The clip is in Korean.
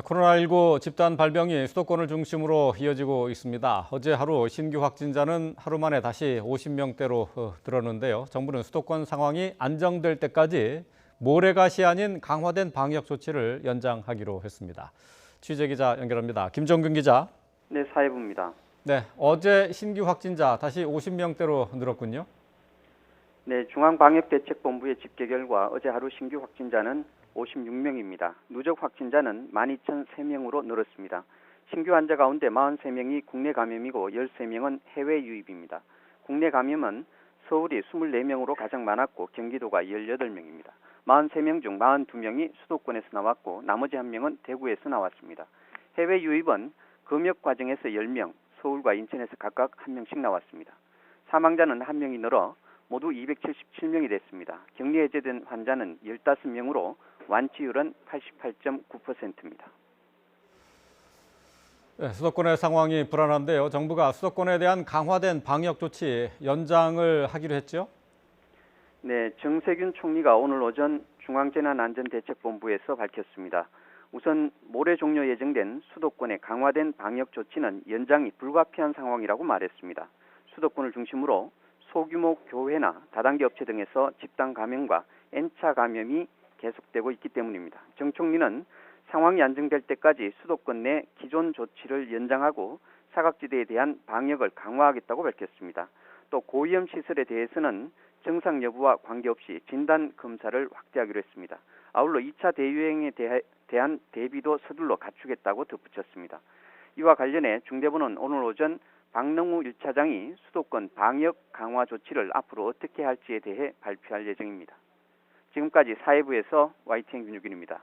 코로나19 집단 발병이 수도권을 중심으로 이어지고 있습니다. 어제 하루 신규 확진자는 하루 만에 다시 50명대로 늘었는데요. 정부는 수도권 상황이 안정될 때까지 모래밭이 아닌 강화된 방역 조치를 연장하기로 했습니다. 취재기자 연결합니다. 김정근 기자. 네, 사회부입니다. 네, 어제 신규 확진자 다시 50명대로 늘었군요. 네, 중앙방역대책본부의 집계 결과 어제 하루 신규 확진자는 56명입니다. 누적 확진자는 12,003명으로 늘었습니다. 신규 환자 가운데 43명이 국내 감염이고 13명은 해외 유입입니다. 국내 감염은 서울이 24명으로 가장 많았고 경기도가 18명입니다. 43명 중 42명이 수도권에서 나왔고 나머지 1명은 대구에서 나왔습니다. 해외 유입은 검역 과정에서 10명, 서울과 인천에서 각각 1명씩 나왔습니다. 사망자는 1명이 늘어 모두 277명이 됐습니다. 격리 해제된 환자는 15명으로 완치율은 88.9%입니다. 네, 수도권의 상황이 불안한데요. 정부가 수도권에 대한 강화된 방역 조치 연장을 하기로 했죠? 네, 정세균 총리가 오늘 오전 중앙재난안전대책본부에서 밝혔습니다. 우선 모레 종료 예정된 수도권의 강화된 방역 조치는 연장이 불가피한 상황이라고 말했습니다. 수도권을 중심으로 소규모 교회나 다단계 업체 등에서 집단 감염과 N차 감염이 계속되고 있기 때문입니다. 정 총리는 상황이 안정될 때까지 수도권 내 기존 조치를 연장하고 사각지대에 대한 방역을 강화하겠다고 밝혔습니다. 또 고위험 시설에 대해서는 증상 여부와 관계없이 진단 검사를 확대하기로 했습니다. 아울러 2차 대유행에 대한 대비도 서둘러 갖추겠다고 덧붙였습니다. 이와 관련해 중대본은 오늘 오전 박능우 1차장이 수도권 방역 강화 조치를 앞으로 어떻게 할지에 대해 발표할 예정입니다. 지금까지 사회부에서 YTN 윤유균입니다.